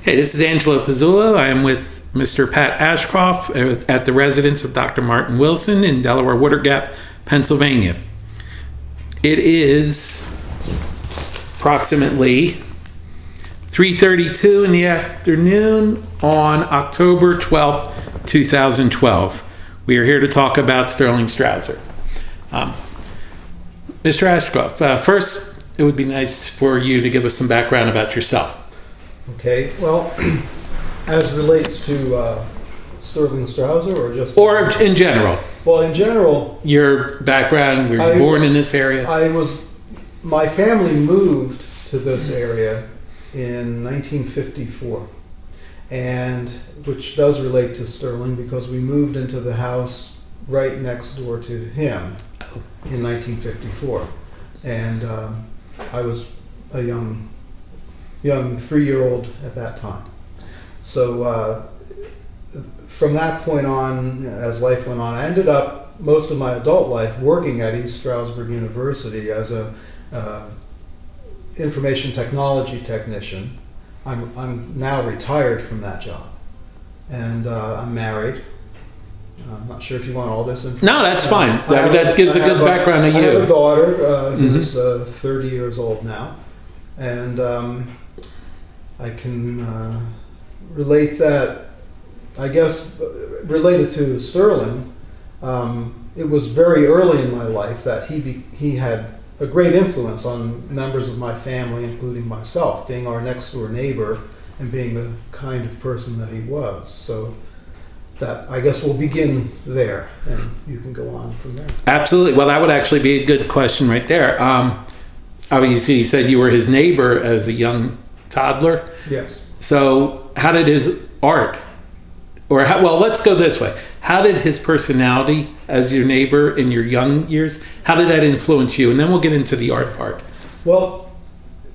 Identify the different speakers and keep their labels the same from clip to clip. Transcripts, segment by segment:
Speaker 1: Hey, this is Angelo Pizzullo. I am with Mr. Pat Ashcroft at the residence of Dr. Martin Wilson in Delaware Water Gap, Pennsylvania. It is approximately 3:32 in the afternoon on October 12th, 2012. We are here to talk about Sterling Strauser. Mr. Ashcroft, first, it would be nice for you to give us some background about yourself.
Speaker 2: Okay, well, as relates to Sterling Strauser or just...
Speaker 1: Or in general.
Speaker 2: Well, in general...
Speaker 1: Your background, were you born in this area?
Speaker 2: My family moved to this area in 1954, and which does relate to Sterling because we moved into the house right next door to him in 1954. And I was a young 3-year-old at that time. So from that point on, as life went on, I ended up most of my adult life working at East Stroudsburg University as a information technology technician. I'm now retired from that job, and I'm married. I'm not sure if you want all this information.
Speaker 1: No, that's fine. That gives a good background of you.
Speaker 2: I have a daughter who's 30 years old now, and I can relate that, I guess, related to Sterling. It was very early in my life that he had a great influence on members of my family, including myself, being our next door neighbor and being the kind of person that he was. So that, I guess, we'll begin there, and you can go on from there.
Speaker 1: Absolutely. Well, that would actually be a good question right there. Obviously, you said you were his neighbor as a young toddler.
Speaker 2: Yes.
Speaker 1: So how did his art, well, let's go this way. How did his personality as your neighbor in your young years, how did that influence you? And then we'll get into the art part. Well,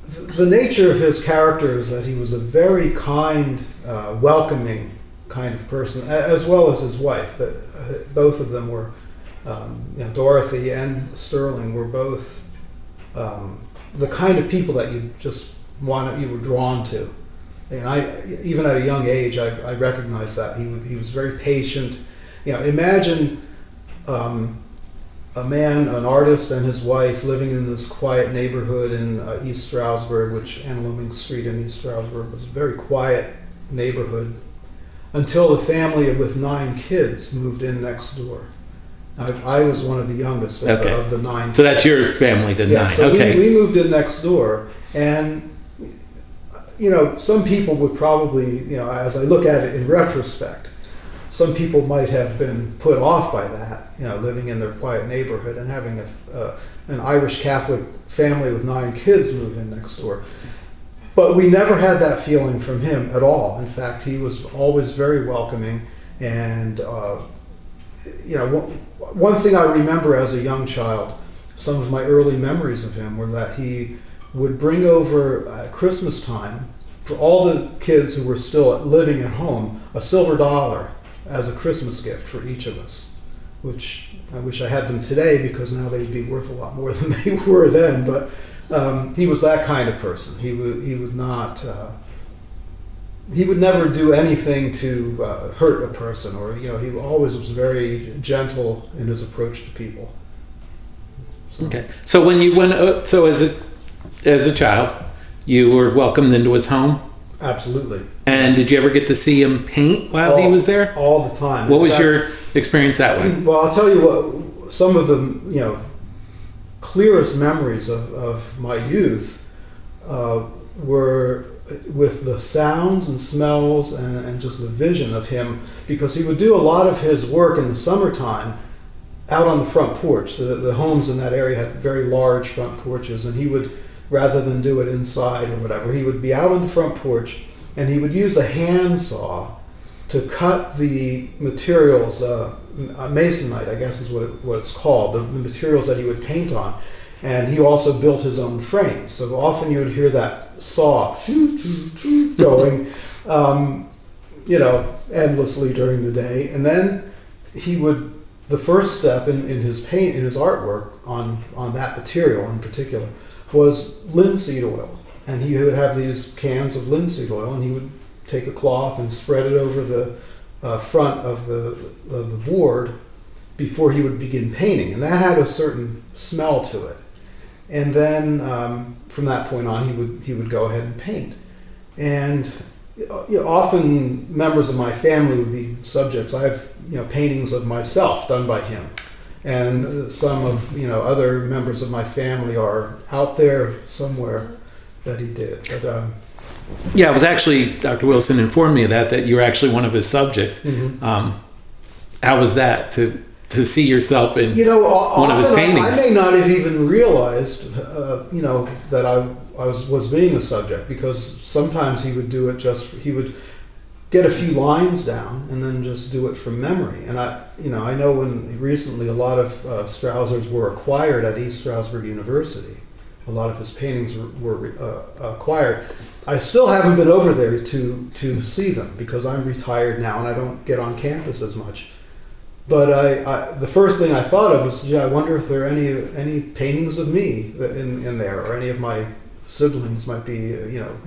Speaker 2: the nature of his character is that he was a very kind, welcoming kind of person, as well as his wife. Both of them were, Dorothy and Sterling were both the kind of people that you were drawn to. And even at a young age, I recognized that he was very patient. Imagine a man, an artist, and his wife living in this quiet neighborhood in East Stroudsburg, which Anne Looming Street in East Stroudsburg was a very quiet neighborhood, until the family with 9 kids moved in next door. I was one of the youngest of the 9.
Speaker 1: So that's your family, the 9.
Speaker 2: So
Speaker 1: okay.
Speaker 2: we moved in next door, and some people would probably, as I look at it in retrospect, some people might have been put off by that, living in their quiet neighborhood and having an Irish Catholic family with 9 kids move in next door. But we never had that feeling from him at all. In fact, he was always very welcoming. And, one thing I remember as a young child, some of my early memories of him were that he would bring over at Christmas time, for all the kids who were still living at home, a silver dollar as a Christmas gift for each of us, which I wish I had them today because now they'd be worth a lot more than they were then. But he was that kind of person. He would not. He would never do anything to hurt a person, or he always was very gentle in his approach to people. So.
Speaker 1: Okay. So when you went, as a child, you were welcomed into his home?
Speaker 2: Absolutely.
Speaker 1: And did you ever get to see him paint while he was there?
Speaker 2: All the time.
Speaker 1: What was your experience that way?
Speaker 2: Well, I'll tell you what, some of the clearest memories of my youth were with the sounds and smells and just the vision of him, because he would do a lot of his work in the summertime out on the front porch. The homes in that area had very large front porches, and he would, rather than do it inside or whatever, he would be out on the front porch, and he would use a handsaw to cut the materials, masonite, I guess is what it's called, the materials that he would paint on. And he also built his own frames. So often you would hear that saw going, endlessly during the day. And then the first step in his artwork on that material in particular was linseed oil. And he would have these cans of linseed oil, and he would take a cloth and spread it over the front of the board before he would begin painting, and that had a certain smell to it. And then from that point on, he would go ahead and paint. And often members of my family would be subjects. I have paintings of myself done by him, and some of other members of my family are out there somewhere that he did. But
Speaker 1: yeah, it was actually Dr. Wilson informed me of that you were actually one of his subjects.
Speaker 2: Mm-hmm.
Speaker 1: How was that to see yourself in one of his
Speaker 2: often
Speaker 1: paintings?
Speaker 2: I may not have even realized that I was being a subject, because sometimes he would do it he would get a few lines down and then just do it from memory. And I know when recently a lot of Strausers were acquired at East Stroudsburg University. A lot of his paintings were acquired. I still haven't been over there to see them, because I'm retired now and I don't get on campus as much. But the first thing I thought of was, I wonder if there are any paintings of me in there, or any of my siblings might be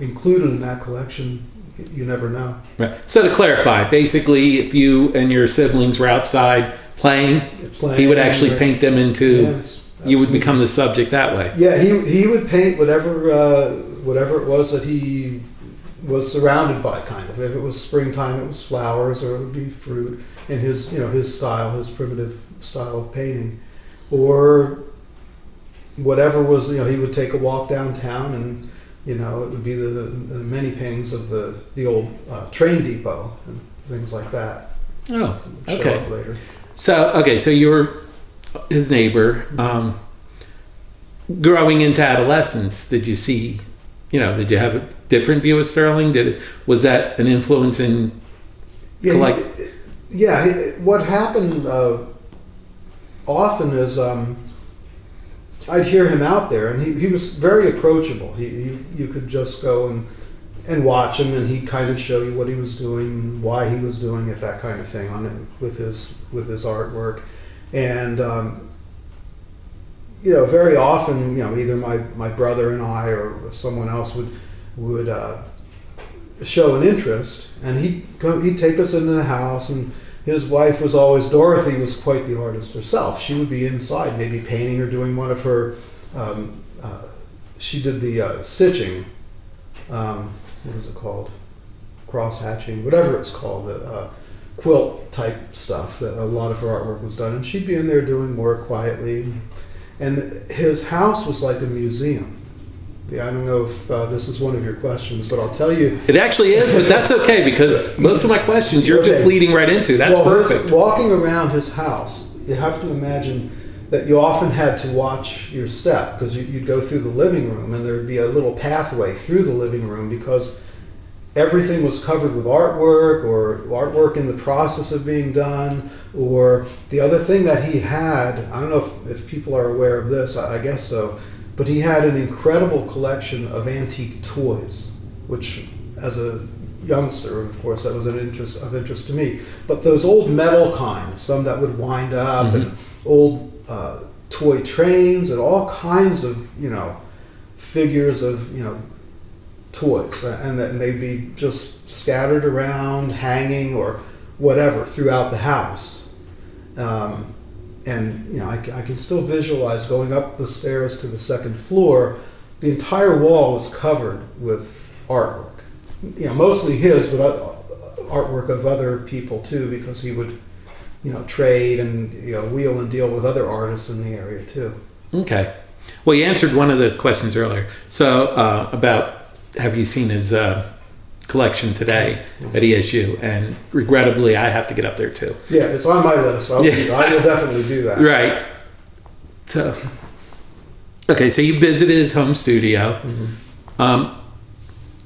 Speaker 2: included in that collection. You never know.
Speaker 1: Right. So to clarify, basically, if you and your siblings were outside playing, he would actually paint them into.
Speaker 2: Yes,
Speaker 1: you would become the subject that way.
Speaker 2: Yeah, he would paint whatever it was that he was surrounded by, kind of. If it was springtime, it was flowers, or it would be fruit, in his style, his primitive style of painting, or whatever was. He would take a walk downtown, and it would be the many paintings of the old train depot and things like that.
Speaker 1: Oh,
Speaker 2: Show
Speaker 1: okay.
Speaker 2: up later.
Speaker 1: So you were his neighbor. Growing into adolescence, did you see? Did you have a different view of Sterling? Was that an influence in
Speaker 2: Yeah, what happened often is I'd hear him out there, and he was very approachable. You could just go and watch him, and he'd kind of show you what he was doing, why he was doing it, that kind of thing on it with his artwork. And very often, either my brother and I or someone else would show an interest, and he'd take us into the house. And his wife was always, Dorothy was quite the artist herself. She would be inside, maybe painting or doing one of her. She did the stitching. What is it called? Cross hatching, whatever it's called. The quilt type stuff. That a lot of her artwork was done, and she'd be in there doing work quietly. And his house was like a museum. I don't know if this is one of your questions, but I'll tell you.
Speaker 1: It actually is, but that's okay, because most of my questions you're just leading right into. That's perfect.
Speaker 2: Walking around his house, you have to imagine that you often had to watch your step, because you'd go through the living room, and there'd be a little pathway through the living room, because everything was covered with artwork, or artwork in the process of being done. Or the other thing that he had, I don't know if people are aware of this, I guess so, but he had an incredible collection of antique toys, which as a youngster, of course, that was of interest to me. But those old metal kind, some that would wind up, and old toy trains, and all kinds of figures of toys, and they'd be just scattered around, hanging or whatever throughout the house. And I can still visualize going up the stairs to the second floor. The entire wall was covered with artwork. Mostly his, but artwork of other people too, because he would, trade and wheel and deal with other artists in the area too.
Speaker 1: Okay. Well, you answered one of the questions earlier. So about have you seen his collection today at ESU? And regrettably, I have to get up there too.
Speaker 2: Yeah, it's on my list. I will definitely do that.
Speaker 1: Right. So, okay, so you visited his home studio.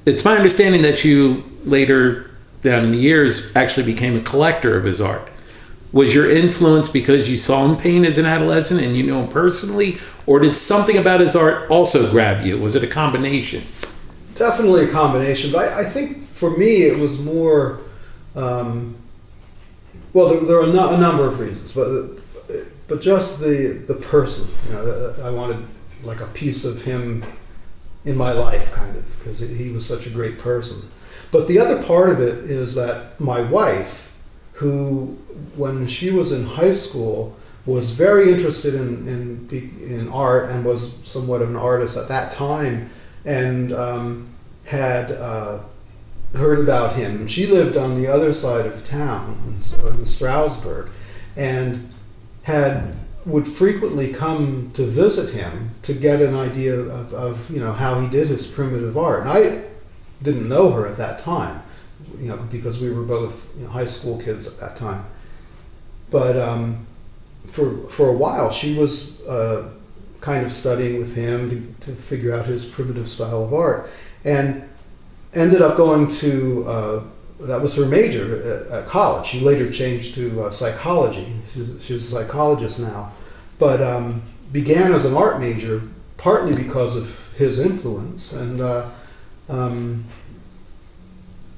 Speaker 1: It's my understanding that you later, down in the years, actually became a collector of his art. Was your influence because you saw him paint as an adolescent and you know him personally, or did something about his art also grab you? Was it a combination?
Speaker 2: Definitely a combination, but I think for me it was more. Well, there are a number of reasons, but just the person. I wanted like a piece of him, in my life, kind of, because he was such a great person. But the other part of it is that my wife, who, when she was in high school, was very interested in art and was somewhat of an artist at that time, and had heard about him. She lived on the other side of town, in Strasbourg, and would frequently come to visit him to get an idea of how he did his primitive art. And I didn't know her at that time, because we were both high school kids at that time. But for a while, she was kind of studying with him to figure out his primitive style of art, and ended up going to, that was her major at college. She later changed to psychology. She's a psychologist now, but began as an art major partly because of his influence. And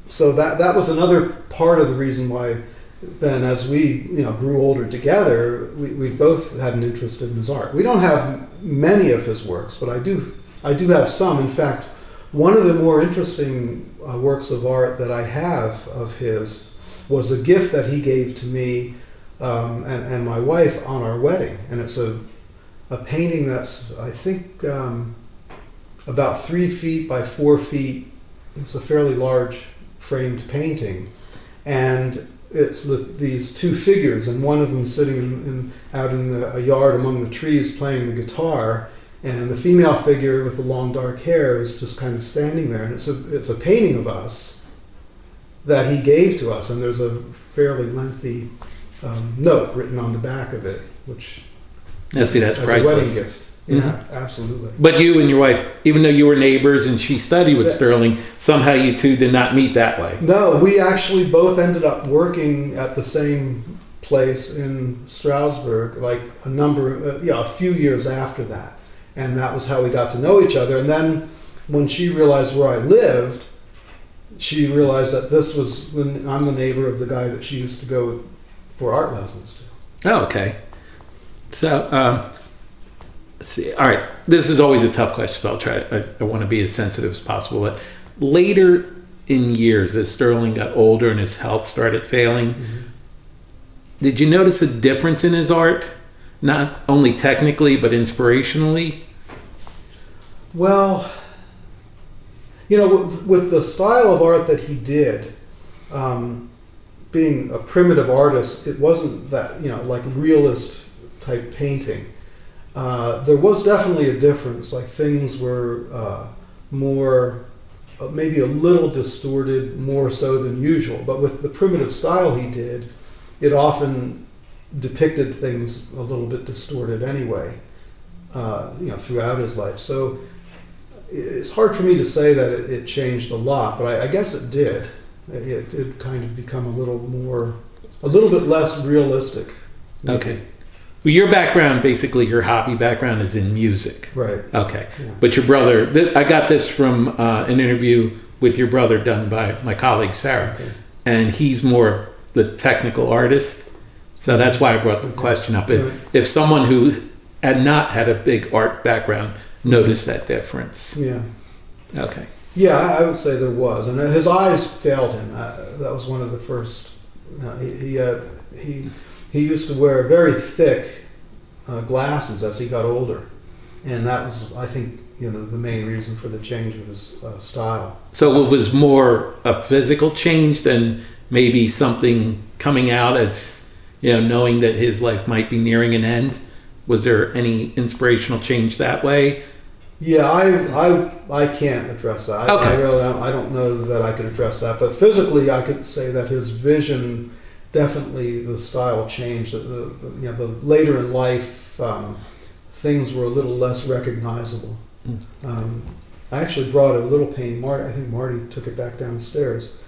Speaker 2: so that was another part of the reason why then, as we grew older together, we've both had an interest in his art. We don't have many of his works, but I do have some. In fact, one of the more interesting works of art that I have of his was a gift that he gave to me and my wife on our wedding. And it's a painting that's, I think, about 3 feet by 4 feet. It's a fairly large framed painting. And it's these two figures, and one of them sitting out in a yard among the trees playing the guitar, and the female figure with the long dark hair is just kind of standing there. And it's a painting of us that he gave to us, and there's a fairly lengthy note written on the back of it, which
Speaker 1: that's
Speaker 2: as
Speaker 1: priceless.
Speaker 2: a wedding gift. Yeah,
Speaker 1: Mm-hmm.
Speaker 2: Absolutely.
Speaker 1: But you and your wife, even though you were neighbors and she studied with Sterling, somehow you two did not meet that way.
Speaker 2: No, we actually both ended up working at the same place in Strasbourg, like a few years after that. And that was how we got to know each other. And then when she realized where I lived, she realized that this was when I'm the neighbor of the guy that she used to go for art lessons to.
Speaker 1: Oh, okay. So, let's see. All right. This is always a tough question, so I'll try. I want to be as sensitive as possible. But later in years, as Sterling got older and his health started failing, did you notice a difference in his art? Not only technically, but inspirationally?
Speaker 2: Well, with the style of art that he did, being a primitive artist, it wasn't that, like realist type painting. There was definitely a difference. Like things were more, maybe a little distorted, more so than usual. But with the primitive style he did, it often depicted things a little bit distorted anyway, throughout his life. So it's hard for me to say that it changed a lot, but I guess it did. It did kind of become a little bit less realistic.
Speaker 1: Okay. Well, your background, basically your hobby background, is in music.
Speaker 2: Right.
Speaker 1: Okay.
Speaker 2: Yeah.
Speaker 1: But your brother, I got this from an interview with your brother done by my colleague Sarah,
Speaker 2: Okay.
Speaker 1: and he's more the technical artist. So that's why I brought the question up. If someone who had not had a big art background noticed that difference.
Speaker 2: Yeah.
Speaker 1: Okay.
Speaker 2: Yeah, I would say there was, and his eyes failed him. That was one of the first. He used to wear very thick glasses as he got older, and that was, I think, the main reason for the change of his style.
Speaker 1: So it was more a physical change than maybe something coming out as, knowing that his life might be nearing an end. Was there any inspirational change that way?
Speaker 2: Yeah, I can't address that.
Speaker 1: Okay.
Speaker 2: I don't know that I can address that, but physically I could say that his vision, definitely the style changed. The later in life, things were a little less recognizable. I actually brought a little painting. I think Marty took it back downstairs.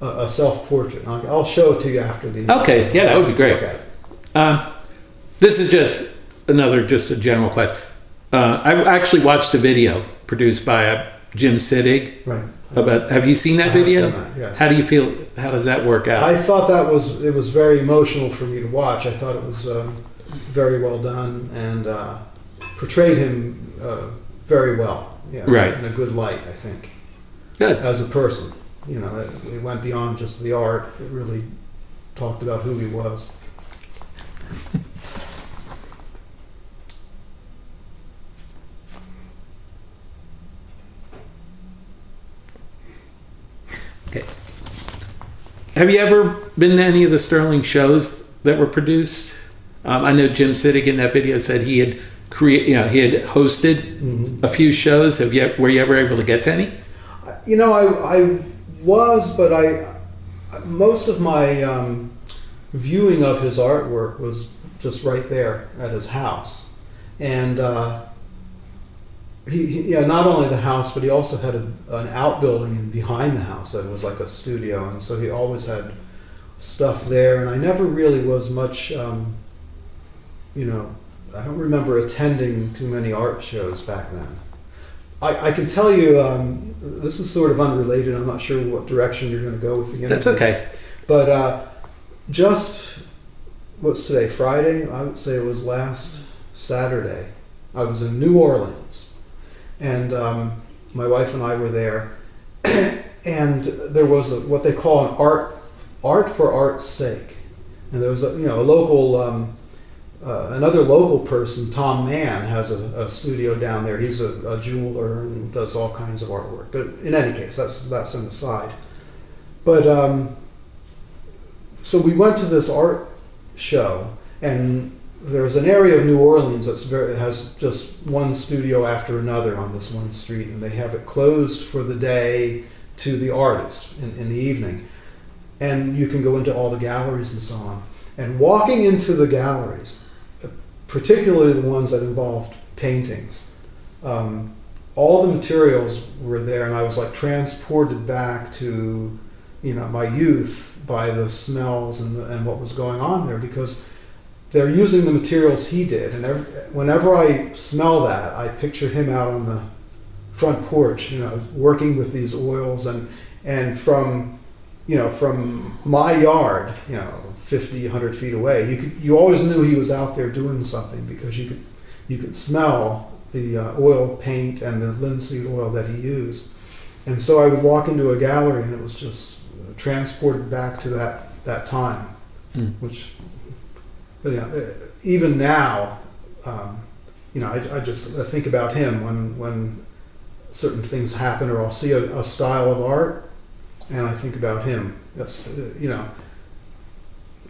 Speaker 2: A self-portrait. I'll show it to you after the.
Speaker 1: Okay, yeah, that would be great.
Speaker 2: Okay.
Speaker 1: This is just a general question. I actually watched a video produced by Jim Siddig.
Speaker 2: Right.
Speaker 1: Have you seen that video?
Speaker 2: I've seen that, yes.
Speaker 1: How do you feel? How does that work out?
Speaker 2: I thought it was very emotional for me to watch. I thought it was very well done and portrayed him very well.
Speaker 1: Right.
Speaker 2: in a good light, I think.
Speaker 1: Good.
Speaker 2: As a person, it went beyond just the art. It really talked about who he was.
Speaker 1: Okay. Have you ever been to any of the Sterling shows that were produced? I know Jim Siddick in that video said he had he had hosted a few shows. Were you ever able to get to any?
Speaker 2: I was, but most of my viewing of his artwork was just right there at his house, and he not only the house, but he also had an outbuilding behind the house that was like a studio, and so he always had stuff there. And I never really was much, I don't remember attending too many art shows back then. I can tell you, this is sort of unrelated. I'm not sure what direction you're going to go with the interview.
Speaker 1: That's okay.
Speaker 2: But just, what's today, Friday? I would say it was last Saturday. I was in New Orleans, and my wife and I were there, and there was what they call an art for art's sake. And there was a local, another local person, Tom Mann, has a studio down there. He's a jeweler and does all kinds of artwork. But in any case, that's an aside. But so we went to this art show, and there's an area of New Orleans has just one studio after another on this one street, and they have it closed for the day to the artists in the evening. And you can go into all the galleries and so on. And walking into the galleries, particularly the ones that involved paintings, all the materials were there, and I was like transported back to my youth by the smells and what was going on there, because they're using the materials he did. And whenever I smell that, I picture him out on the front porch, working with these oils, and from my yard, 50, 100 feet away, you always knew he was out there doing something, because you could smell the oil paint and the linseed oil that he used. And so I would walk into a gallery, and it was just transported back to that time, which, even now, I think about him when certain things happen, or I'll see a style of art, and I think about him. That's,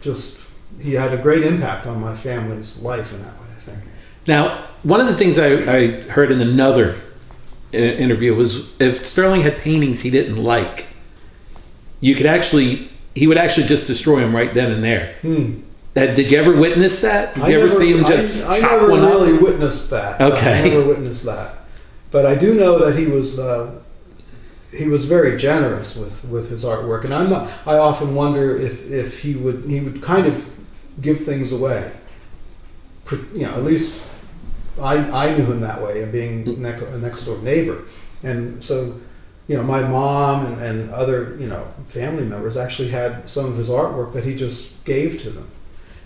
Speaker 2: just he had a great impact on my family's life in that way, I think.
Speaker 1: Now, one of the things I heard in another interview was, if Sterling had paintings he didn't like, he would actually just destroy them right then and there. Did you ever witness that? Did you ever see him just
Speaker 2: I
Speaker 1: chop
Speaker 2: never
Speaker 1: one
Speaker 2: really
Speaker 1: up?
Speaker 2: witnessed that.
Speaker 1: Okay.
Speaker 2: I never witnessed that. But I do know that he was very generous with his artwork, and I often wonder if he would kind of give things away. At least I knew him that way, and being a next door neighbor, and so my mom and other family members actually had some of his artwork that he just gave to them,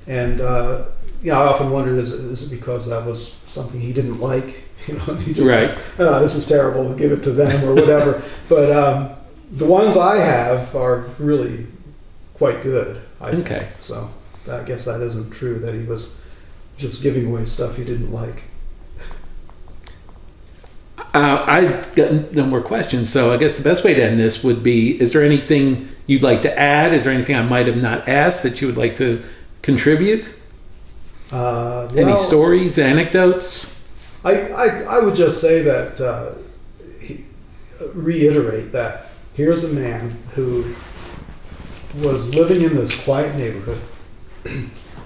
Speaker 2: and I often wondered, is it because that was something he didn't like? He just
Speaker 1: Right.
Speaker 2: This is terrible, give it to them or whatever. But the ones I have are really quite good, I think.
Speaker 1: Okay.
Speaker 2: So I guess that isn't true, that he was just giving away stuff he didn't like.
Speaker 1: I've got no more questions, so I guess the best way to end this would be, is there anything you'd like to add? Is there anything I might have not asked that you would like to contribute? Any stories, anecdotes?
Speaker 2: I would just say that, reiterate that here's a man who was living in this quiet neighborhood,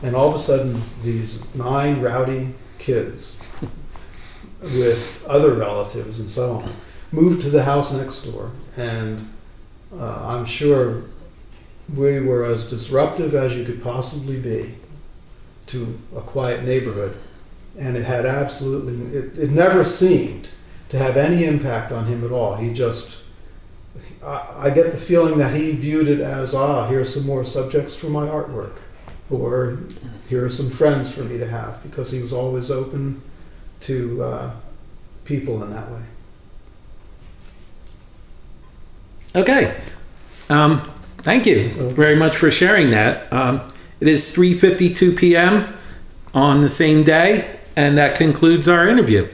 Speaker 2: and all of a sudden these 9 rowdy kids with other relatives and so on moved to the house next door, and I'm sure we were as disruptive as you could possibly be to a quiet neighborhood. And it had absolutely, it never seemed to have any impact on him at all. He just, I get the feeling that he viewed it as, here's some more subjects for my artwork, or here are some friends for me to have, because he was always open to people in that way.
Speaker 1: Okay. Thank you very much for sharing that. It is 3:52 p.m. on the same day, and that concludes our interview.